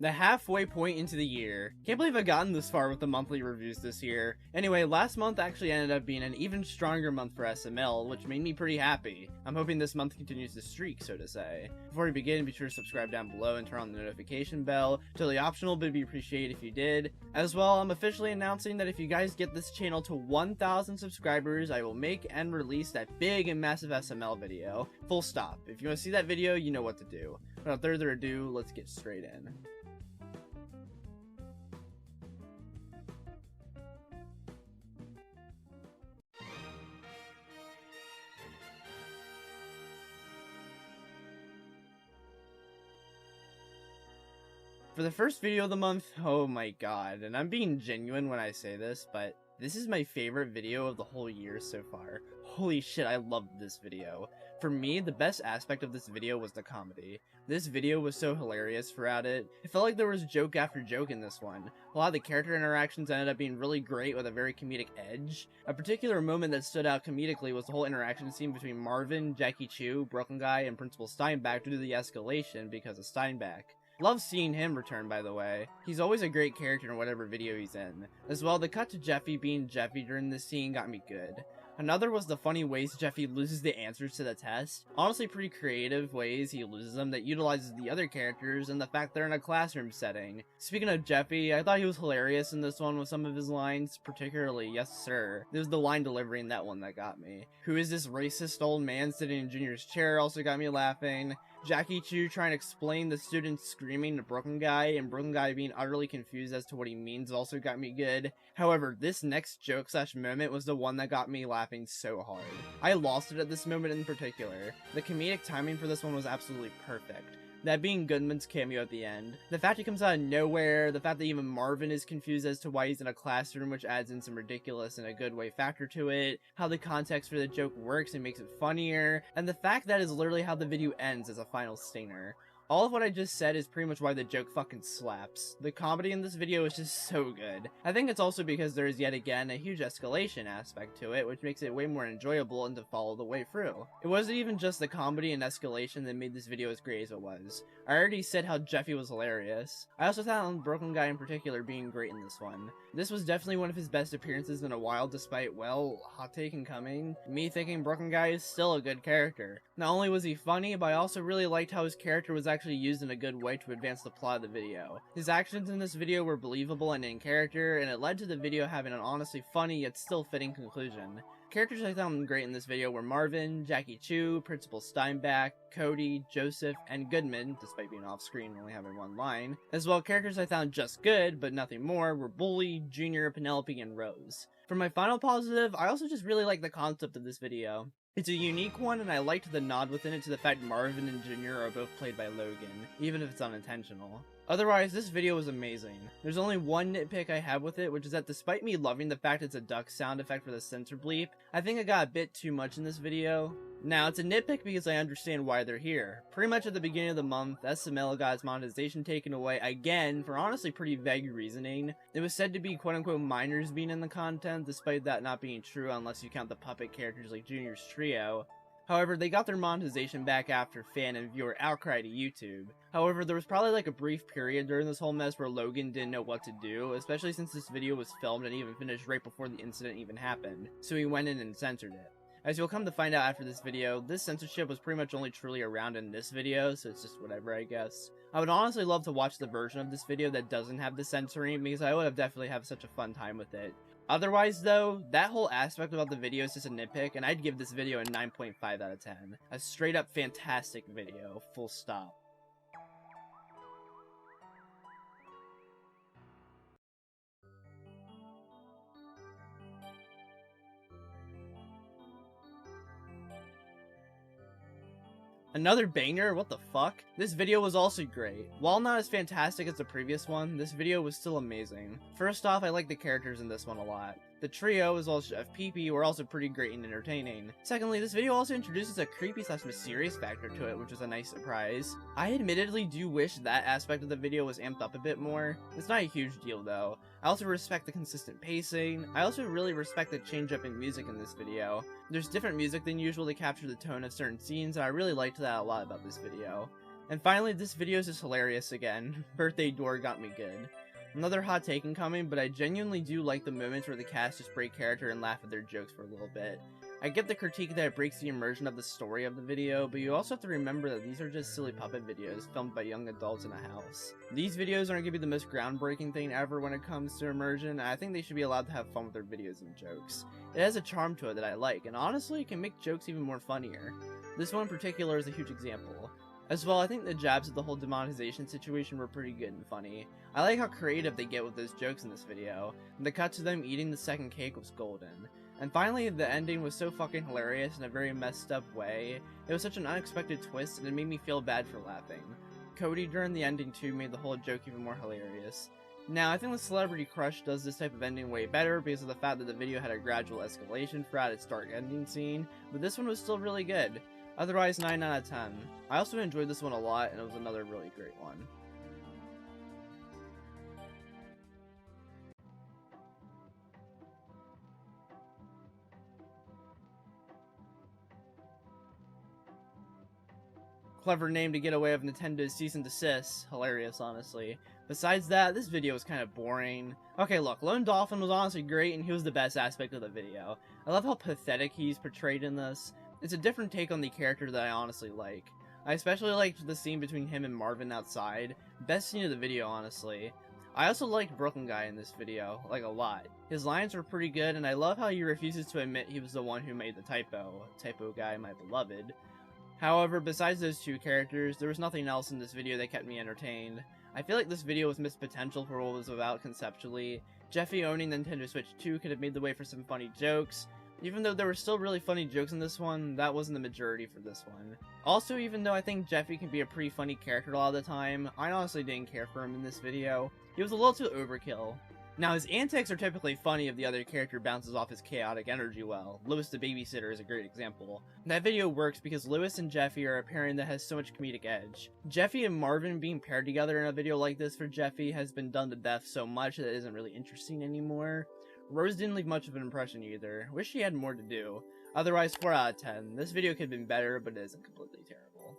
The halfway point into the year. Can't believe I've gotten this far with the monthly reviews this year. Anyway, last month actually ended up being an even stronger month for SML, which made me pretty happy. I'm hoping this month continues the streak, so to say. Before we begin, be sure to subscribe down below and turn on the notification bell. Totally optional, but it'd be appreciated if you did. As well, I'm officially announcing that if you guys get this channel to 1,000 subscribers, I will make and release that big and massive SML video. Full stop. If you want to see that video, you know what to do. Without further ado, let's get straight in. For the first video of the month, oh my god, and I'm being genuine when I say this, but this is my favorite video of the whole year so far. Holy shit, I loved this video. For me, the best aspect of this video was the comedy. This video was so hilarious throughout it. It felt like there was joke after joke in this one. A lot of the character interactions ended up being really great with a very comedic edge. A particular moment that stood out comedically was the whole interaction scene between Marvin, Jackie Chu, Broken Guy, and Principal Steinbach due to the escalation because of Steinbach. Love seeing him return, by the way. He's always a great character in whatever video he's in. As well, the cut to Jeffy being Jeffy during this scene got me good. Another was the funny ways Jeffy loses the answers to the test. Honestly, pretty creative ways he loses them that utilizes the other characters and the fact they're in a classroom setting. Speaking of Jeffy, I thought he was hilarious in this one with some of his lines, particularly "yes sir." There's the line delivery in that one that got me. "Who is this racist old man sitting in Junior's chair?" also got me laughing. Jackie Chu trying to explain the students screaming to Broken Guy, and Broken Guy being utterly confused as to what he means also got me good. However, this next joke / moment was the one that got me laughing so hard. I lost it at this moment in particular. The comedic timing for this one was absolutely perfect. That being Goodman's cameo at the end. The fact he comes out of nowhere, the fact that even Marvin is confused as to why he's in a classroom, which adds in some ridiculous in a good way factor to it, how the context for the joke works and makes it funnier, and the fact that is literally how the video ends as a final stinger. All of what I just said is pretty much why the joke fucking slaps. The comedy in this video is just so good. I think it's also because there is yet again a huge escalation aspect to it, which makes it way more enjoyable and to follow the way through. It wasn't even just the comedy and escalation that made this video as great as it was. I already said how Jeffy was hilarious. I also found Broken Guy in particular being great in this one. This was definitely one of his best appearances in a while despite, well, hot take incoming, me thinking Broken Guy is still a good character. Not only was he funny, but I also really liked how his character was actually used in a good way to advance the plot of the video. His actions in this video were believable and in character, and it led to the video having an honestly funny yet still fitting conclusion. Characters I found great in this video were Marvin, Jackie Chu, Principal Steinbach, Cody, Joseph, and Goodman, despite being off screen and only having one line. As well, characters I found just good, but nothing more, were Bully, Junior, Penelope, and Rose. For my final positive, I also just really like the concept of this video. It's a unique one, and I liked the nod within it to the fact Marvin and Junior are both played by Logan, even if it's unintentional. Otherwise, this video was amazing. There's only one nitpick I have with it, which is that despite me loving the fact it's a duck sound effect for the censor bleep, I think it got a bit too much in this video. Now, it's a nitpick because I understand why they're here. Pretty much at the beginning of the month, SML got its monetization taken away again for honestly pretty vague reasoning. It was said to be quote-unquote minors being in the content, despite that not being true unless you count the puppet characters like Junior's trio. However, they got their monetization back after fan and viewer outcry to YouTube. However, there was probably like a brief period during this whole mess where Logan didn't know what to do, especially since this video was filmed and even finished right before the incident even happened, so he went in and censored it. As you'll come to find out after this video, this censorship was pretty much only truly around in this video, so it's just whatever, I guess. I would honestly love to watch the version of this video that doesn't have the censoring, because I would have definitely have such a fun time with it. Otherwise though, that whole aspect about the video is just a nitpick, and I'd give this video a 9.5 out of 10. A straight up fantastic video, full stop. Another banger? What the fuck? This video was also great. While not as fantastic as the previous one, this video was still amazing. First off, I like the characters in this one a lot. The trio, as well as Chef Pee-Pee, were also pretty great and entertaining. Secondly, this video also introduces a creepy/mysterious factor to it, which was a nice surprise. I admittedly do wish that aspect of the video was amped up a bit more. It's not a huge deal though. I also respect the consistent pacing. I also really respect the change up in music in this video. There's different music than usual to capture the tone of certain scenes, and I really liked that a lot about this video. And finally, this video is just hilarious again. Birthday door got me good. Another hot take incoming, but I genuinely do like the moments where the cast just break character and laugh at their jokes for a little bit. I get the critique that it breaks the immersion of the story of the video, but you also have to remember that these are just silly puppet videos filmed by young adults in a house. These videos aren't going to be the most groundbreaking thing ever when it comes to immersion, and I think they should be allowed to have fun with their videos and jokes. It has a charm to it that I like, and honestly, it can make jokes even more funnier. This one in particular is a huge example. As well, I think the jabs at the whole demonetization situation were pretty good and funny. I like how creative they get with those jokes in this video, and the cut to them eating the second cake was golden. And finally, the ending was so fucking hilarious in a very messed up way. It was such an unexpected twist, and it made me feel bad for laughing. Cody during the ending too made the whole joke even more hilarious. Now, I think the Celebrity Crush does this type of ending way better because of the fact that the video had a gradual escalation throughout its dark ending scene, but this one was still really good. Otherwise, 9 out of 10. I also enjoyed this one a lot, and it was another really great one. Clever name to get away with Nintendo's cease and desist. Hilarious, honestly. Besides that, this video was kind of boring. Okay, look, Lone Dolphin was honestly great, and he was the best aspect of the video. I love how pathetic he's portrayed in this. It's a different take on the character that I honestly like. I especially liked the scene between him and Marvin outside. Best scene of the video, honestly. I also liked Brooklyn Guy in this video, like a lot. His lines were pretty good, and I love how he refuses to admit he was the one who made the typo. Typo guy, my beloved. However, besides those two characters, there was nothing else in this video that kept me entertained. I feel like this video was missed potential for what it was about conceptually. Jeffy owning Nintendo Switch 2 could have made the way for some funny jokes. Even though there were still really funny jokes in this one, that wasn't the majority for this one. Also, even though I think Jeffy can be a pretty funny character a lot of the time, I honestly didn't care for him in this video. He was a little too overkill. Now, his antics are typically funny if the other character bounces off his chaotic energy well. Lewis the babysitter is a great example. That video works because Lewis and Jeffy are a pairing that has so much comedic edge. Jeffy and Marvin being paired together in a video like this for Jeffy has been done to death so much that it isn't really interesting anymore. Rose didn't leave much of an impression either. Wish she had more to do. Otherwise, 4 out of 10. This video could have been better, but it isn't completely terrible.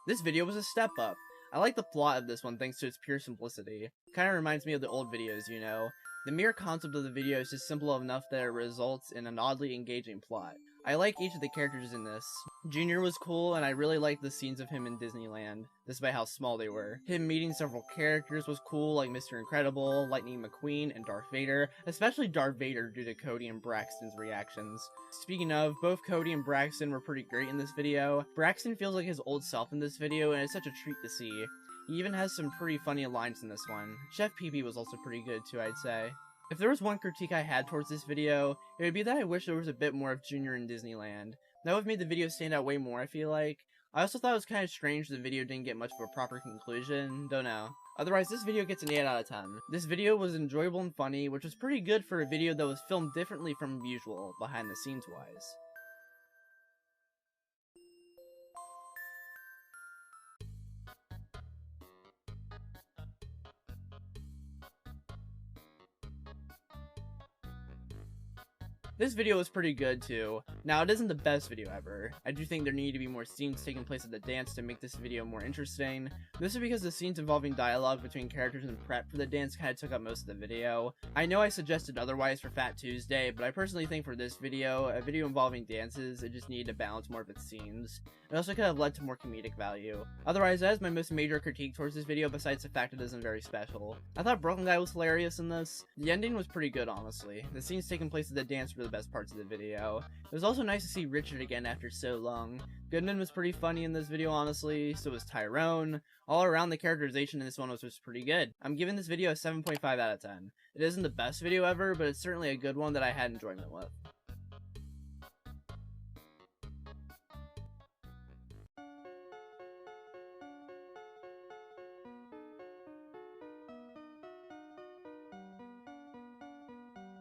This video was a step up. I like the plot of this one thanks to its pure simplicity. Kinda reminds me of the old videos, you know. The mere concept of the video is just simple enough that it results in an oddly engaging plot. I like each of the characters in this. Junior was cool, and I really liked the scenes of him in Disneyland, despite how small they were. Him meeting several characters was cool, like Mr. Incredible, Lightning McQueen, and Darth Vader, especially Darth Vader due to Cody and Braxton's reactions. Speaking of, both Cody and Braxton were pretty great in this video. Braxton feels like his old self in this video, and it's such a treat to see. He even has some pretty funny lines in this one. Chef Pee-Pee was also pretty good too, I'd say. If there was one critique I had towards this video, it would be that I wish there was a bit more of Junior in Disneyland. That would have made the video stand out way more, I feel like. I also thought it was kind of strange the video didn't get much of a proper conclusion, don't know. Otherwise, this video gets an 8 out of 10. This video was enjoyable and funny, which was pretty good for a video that was filmed differently from usual, behind the scenes wise. This video was pretty good too. Now, it isn't the best video ever. I do think there need to be more scenes taking place at the dance to make this video more interesting. This is because the scenes involving dialogue between characters and prep for the dance kinda took up most of the video. I know I suggested otherwise for Fat Tuesday, but I personally think for this video, a video involving dances, it just needed to balance more of its scenes. It also could have led to more comedic value. Otherwise, that is my most major critique towards this video besides the fact it isn't very special. I thought Brooklyn Guy was hilarious in this. The ending was pretty good, honestly. The scenes taking place at the dance were the best parts of the video. It was also nice to see Richard again after so long. Goodman was pretty funny in this video, honestly, so was Tyrone. All around, the characterization in this one was just pretty good. I'm giving this video a 7.5 out of 10. It isn't the best video ever, but it's certainly a good one that I had enjoyment with.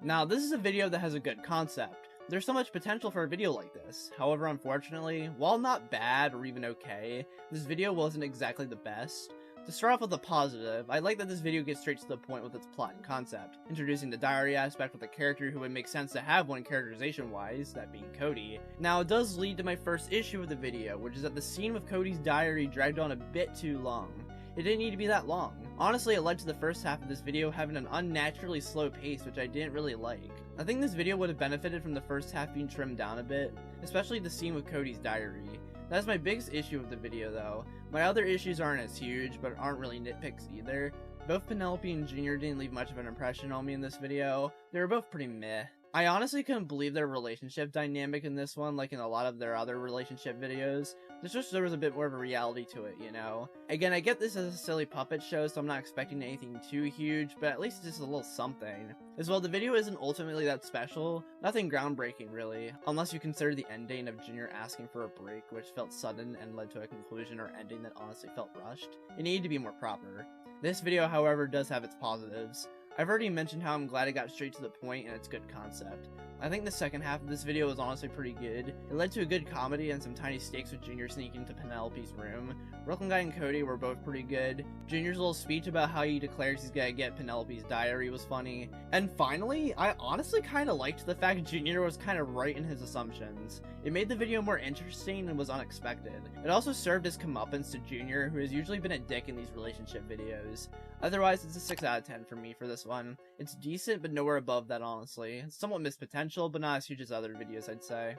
Now, this is a video that has a good concept. There's so much potential for a video like this. However, unfortunately, while not bad or even okay, this video wasn't exactly the best. To start off with a positive, I like that this video gets straight to the point with its plot and concept, introducing the diary aspect with a character who would make sense to have one characterization-wise, that being Cody. Now, it does lead to my first issue of the video, which is that the scene with Cody's diary dragged on a bit too long. It didn't need to be that long. Honestly, it led to the first half of this video having an unnaturally slow pace, which I didn't really like. I think this video would have benefited from the first half being trimmed down a bit, especially the scene with Cody's diary. That's my biggest issue with the video though. My other issues aren't as huge, but aren't really nitpicks either. Both Penelope and Junior didn't leave much of an impression on me in this video. They were both pretty meh. I honestly couldn't believe their relationship dynamic in this one, like in a lot of their other relationship videos. Just wish there was a bit more of a reality to it, you know? Again, I get this as a silly puppet show, so I'm not expecting anything too huge, but at least it's just a little something. As well, the video isn't ultimately that special, nothing groundbreaking really, unless you consider the ending of Junior asking for a break, which felt sudden and led to a conclusion or ending that honestly felt rushed. It needed to be more proper. This video, however, does have its positives. I've already mentioned how I'm glad it got straight to the point and it's good concept. I think the second half of this video was honestly pretty good. It led to a good comedy and some tiny stakes with Junior sneaking into Penelope's room. Brooklyn Guy and Cody were both pretty good. Junior's little speech about how he declares he's gonna get Penelope's diary was funny. And finally, I honestly kinda liked the fact Junior was kinda right in his assumptions. It made the video more interesting and was unexpected. It also served as comeuppance to Junior, who has usually been a dick in these relationship videos. Otherwise, it's a 6 out of 10 for me for this one. It's decent, but nowhere above that, honestly. It's somewhat missed potential, but not as huge as other videos, I'd say.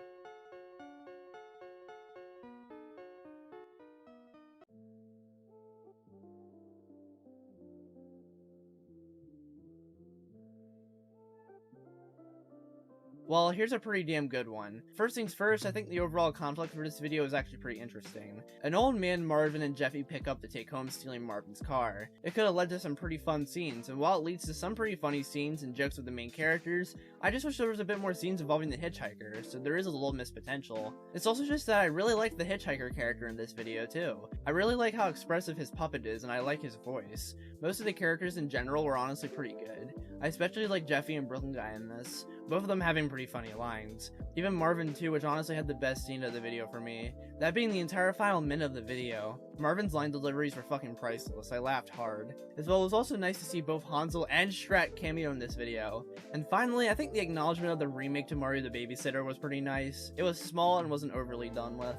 Well, here's a pretty damn good one. First things first, I think the overall conflict for this video is actually pretty interesting. An old man, Marvin, and Jeffy pick up to take home stealing Marvin's car. It could have led to some pretty fun scenes, and while it leads to some pretty funny scenes and jokes with the main characters, I just wish there was a bit more scenes involving the Hitchhiker, so there is a little missed potential. It's also just that I really like the Hitchhiker character in this video too. I really like how expressive his puppet is, and I like his voice. Most of the characters in general were honestly pretty good. I especially like Jeffy and Brooklyn Guy in this, both of them having pretty funny lines. Even Marvin too, which honestly had the best scene of the video for me. That being the entire final minute of the video. Marvin's line deliveries were fucking priceless, I laughed hard. As well, it was also nice to see both Hansel and Shrek cameo in this video. And finally, I think the acknowledgement of the remake to Mario the Babysitter was pretty nice. It was small and wasn't overly done with.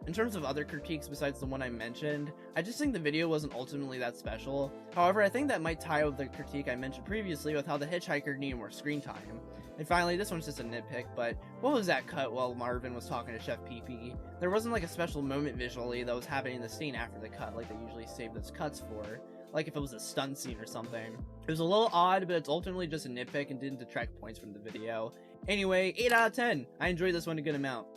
In terms of other critiques besides the one I mentioned, I just think the video wasn't ultimately that special. However, I think that might tie with the critique I mentioned previously with how the Hitchhiker needed more screen time. And finally, this one's just a nitpick, but what was that cut while Marvin was talking to Chef Pee-Pee? There wasn't like a special moment visually that was happening in the scene after the cut like they usually save those cuts for. Like if it was a stunt scene or something. It was a little odd, but it's ultimately just a nitpick and didn't detract points from the video. Anyway, 8 out of 10! I enjoyed this one a good amount.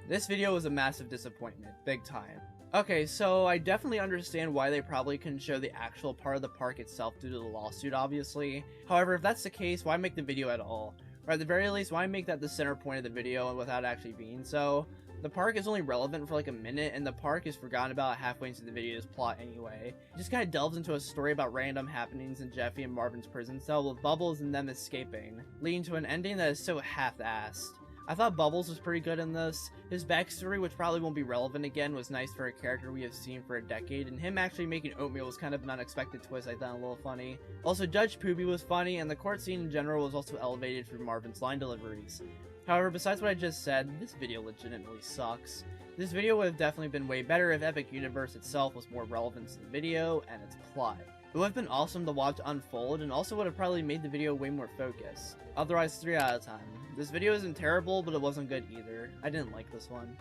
This video was a massive disappointment, big time. Okay, so I definitely understand why they probably couldn't show the actual part of the park itself due to the lawsuit, obviously. However, if that's the case, why make the video at all? Or at the very least, why make that the center point of the video without actually being so? The park is only relevant for like a minute, and the park is forgotten about halfway into the video's plot anyway. It just kind of delves into a story about random happenings in Jeffy and Marvin's prison cell with Bubbles and them escaping, leading to an ending that is so half-assed. I thought Bubbles was pretty good in this. His backstory, which probably won't be relevant again, was nice for a character we have seen for a decade, and him actually making oatmeal was kind of an unexpected twist I found a little funny. Also, Judge Poopy was funny, and the court scene in general was also elevated through Marvin's line deliveries. However, besides what I just said, this video legitimately sucks. This video would have definitely been way better if Epic Universe itself was more relevant to the video and its plot. It would have been awesome to watch unfold, and also would have probably made the video way more focused. Otherwise, 3 out of 10. This video isn't terrible, but it wasn't good either. I didn't like this one.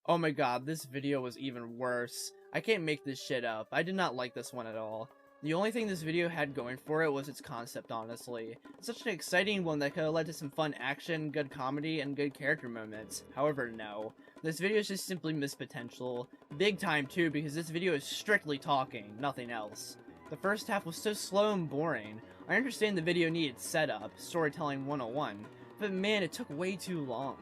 Oh my god, this video was even worse. I can't make this shit up. I did not like this one at all. The only thing this video had going for it was its concept, honestly. It's such an exciting one that could have led to some fun action, good comedy, and good character moments. However, no. This video is just simply missed potential. Big time too, because this video is strictly talking, nothing else. The first half was so slow and boring. I understand the video needed setup, storytelling 101, but man, it took way too long.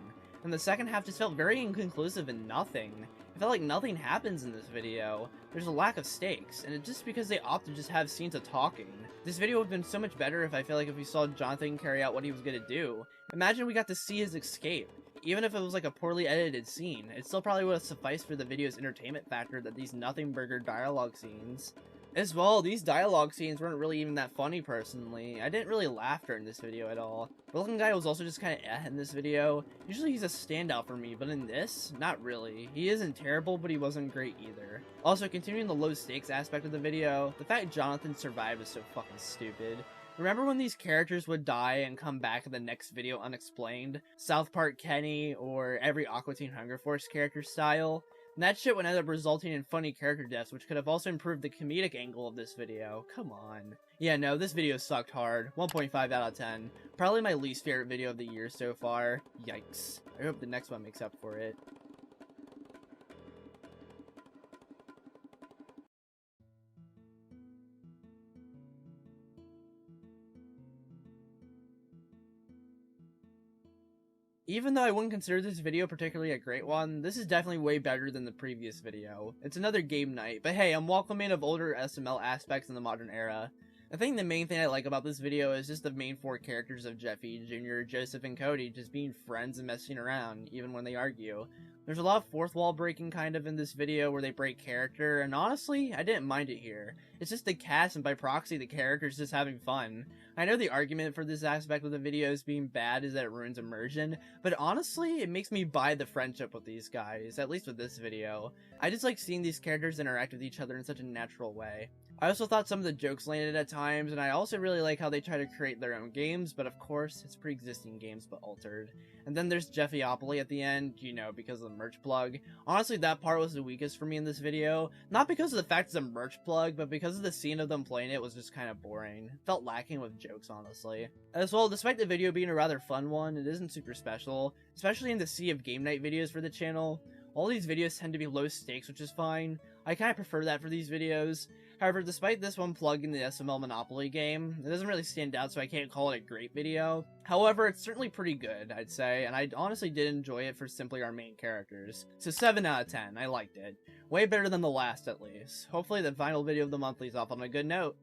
And the second half just felt very inconclusive and nothing. I felt like nothing happens in this video. There's a lack of stakes, and it's just because they opt to just have scenes of talking. This video would have been so much better if we saw Jonathan carry out what he was gonna do. Imagine we got to see his escape. Even if it was like a poorly edited scene, it still probably would have sufficed for the video's entertainment factor that these nothing burger dialogue scenes. As well, these dialogue scenes weren't really even that funny personally. I didn't really laugh during this video at all. The looking guy was also just kinda in this video. Usually he's a standout for me, but in this, not really. He isn't terrible, but he wasn't great either. Also, continuing the low stakes aspect of the video, the fact Jonathan survived is so fucking stupid. Remember when these characters would die and come back in the next video unexplained? South Park Kenny, or every Aqua Teen Hunger Force character style? And that shit would end up resulting in funny character deaths, which could have also improved the comedic angle of this video. Come on. Yeah, no, this video sucked hard. 1.5 out of 10. Probably my least favorite video of the year so far. Yikes. I hope the next one makes up for it. Even though I wouldn't consider this video particularly a great one, this is definitely way better than the previous video. It's another game night, but hey, I'm welcoming of older SML aspects in the modern era. I think the main thing I like about this video is just the main four characters of Jeffy, Junior, Joseph, and Cody just being friends and messing around, even when they argue. There's a lot of fourth wall breaking kind of in this video where they break character, and honestly, I didn't mind it here. It's just the cast and by proxy the characters just having fun. I know the argument for this aspect of the videos being bad is that it ruins immersion, but honestly, it makes me buy the friendship with these guys, at least with this video. I just like seeing these characters interact with each other in such a natural way. I also thought some of the jokes landed at times, and I also really like how they try to create their own games, but of course, it's pre-existing games but altered. And then there's Jeffyopoly at the end, you know, because of the merch plug. Honestly, that part was the weakest for me in this video. Not because of the fact it's a merch plug, but because of the scene of them playing it was just kind of boring. It felt lacking with jokes, honestly. As well, despite the video being a rather fun one, it isn't super special, especially in the sea of game night videos for the channel. All these videos tend to be low stakes, which is fine. I kind of prefer that for these videos. However, despite this one plugging the SML Monopoly game, it doesn't really stand out, so I can't call it a great video. However, it's certainly pretty good, I'd say, and I honestly did enjoy it for simply our main characters. So 7 out of 10, I liked it. Way better than the last, at least. Hopefully the final video of the month leaves off on a good note.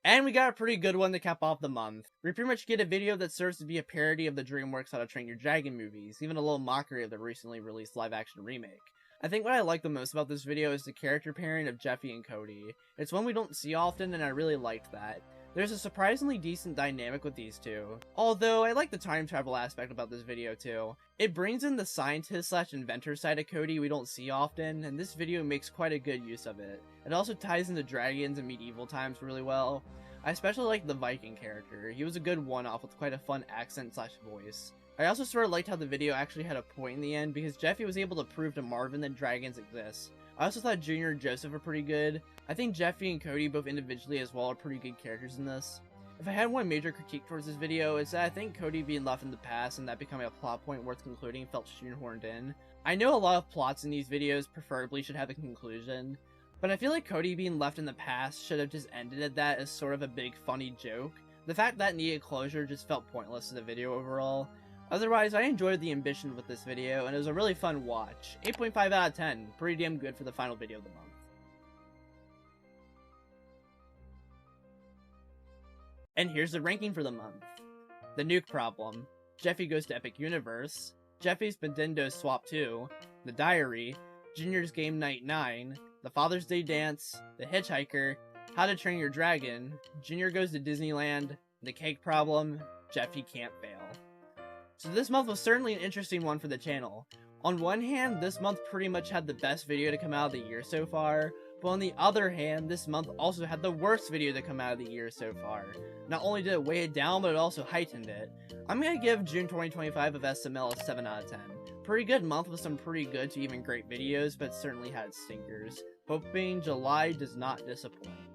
And we got a pretty good one to cap off the month. We pretty much get a video that serves to be a parody of the DreamWorks How to Train Your Dragon movies, even a little mockery of the recently released live-action remake. I think what I like the most about this video is the character pairing of Jeffy and Cody. It's one we don't see often, and I really liked that. There's a surprisingly decent dynamic with these two. Although, I like the time travel aspect about this video too. It brings in the scientist/inventor side of Cody we don't see often, and this video makes quite a good use of it. It also ties into dragons and medieval times really well. I especially like the Viking character. He was a good one-off with quite a fun accent/voice. I also sort of liked how the video actually had a point in the end because Jeffy was able to prove to Marvin that dragons exist. I also thought Junior and Joseph were pretty good. I think Jeffy and Cody both individually as well are pretty good characters in this. If I had one major critique towards this video, it's that I think Cody being left in the past and that becoming a plot point worth concluding felt shoehorned in. I know a lot of plots in these videos preferably should have a conclusion, but I feel like Cody being left in the past should have just ended at that as sort of a big funny joke. The fact that needed closure just felt pointless to the video overall. Otherwise, I enjoyed the ambition with this video, and it was a really fun watch. 8.5 out of 10, pretty damn good for the final video of the month. And here's the ranking for the month. The Nuke Problem, Jeffy Goes to Epic Universe, Jeffy's Bintendo Swap 2, The Diary, Junior's Game Night 9, The Father's Day Dance, The Hitchhiker, How to Train Your Dragon, Junior Goes to Disneyland, The Cake Problem, Jeffy Can't Fail. So this month was certainly an interesting one for the channel. On one hand, this month pretty much had the best video to come out of the year so far, but on the other hand, this month also had the worst video to come out of the year so far. Not only did it weigh it down, but it also heightened it. I'm gonna give June 2025 of SML a 7 out of 10. Pretty good month with some pretty good to even great videos, but certainly had stinkers. Hoping July does not disappoint.